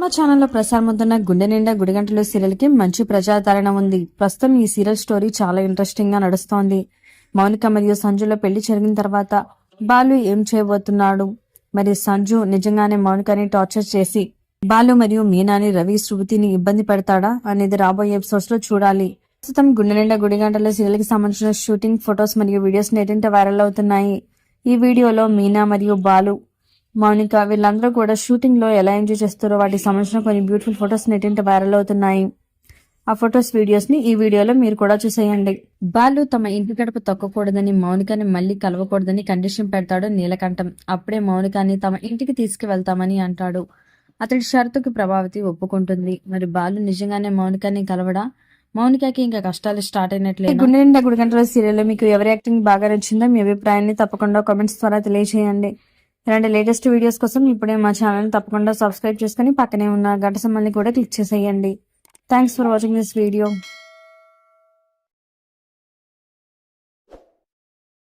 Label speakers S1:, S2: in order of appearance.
S1: మా ఛానల్లో ప్రసారమవుతున్న గుండె నిండా గుడిగంటలు సీరియల్ కి మంచి ప్రజాదరణ ఉంది. ప్రస్తుతం ఈ సీరియల్ స్టోరీ చాలా ఇంట్రెస్టింగ్ గా నడుస్తోంది. మౌనిక మరియు సంజులో పెళ్లి జరిగిన తర్వాత బాలు ఏం చేయబోతున్నాడు, మరి సంజు నిజంగానే మౌనికని టార్చర్ చేసి బాలు మరియు మీనాని, రవి, శృతిని ఇబ్బంది పెడతాడా అనేది రాబోయే ఎపిసోడ్స్ లో చూడాలి. ప్రస్తుతం గుండె నిండా గుడిగంటల సీరియల్ కి సంబంధించిన షూటింగ్ ఫొటోస్ మరియు వీడియోస్ నెట్టింట వైరల్ అవుతున్నాయి. ఈ వీడియోలో మీనా మరియు బాలు, మౌనిక వీళ్ళందరూ కూడా షూటింగ్ లో ఎలా ఎంజాయ్ చేస్తారో వాటికి సంబంధించిన కొన్ని బ్యూటిఫుల్ ఫొటోస్ నెట్టింట వైరల్ అవుతున్నాయి. ఆ ఫొటోస్ వీడియోస్ ని ఈ వీడియోలో మీరు కూడా చూసేయండి. బాలు తమ ఇంటి గడప తొక్కకూడదని, మౌనికని మళ్ళీ కలవకూడదని కండిషన్ పెడతాడు నీలకంఠం. అప్పుడే మౌనికని తమ ఇంటికి తీసుకువెళ్తామని అంటాడు. అతడి షరతుకి ప్రభావతి ఒప్పుకుంటుంది. మరి బాలు నిజంగానే మౌనికని కలవడా? మౌనికకి ఇంకా కష్టాలు స్టార్ట్ అయినట్లే. గుండె నిండా గుడిగంటల సీరియల్లో మీకు ఎవరి యాక్టింగ్ బాగా నచ్చిందో మీ అభిప్రాయాన్ని తప్పకుండా కామెంట్స్ ద్వారా తెలియజేయండి. ఇలాంటి లేటెస్ట్ వీడియోస్ కోసం ఇప్పుడే మా ఛానల్ తప్పకుండా సబ్స్క్రైబ్ చేసుకుని పక్కనే ఉన్న గంట సింబల్ని కూడా క్లిక్ చేసేయండి. Thanks for watching this video.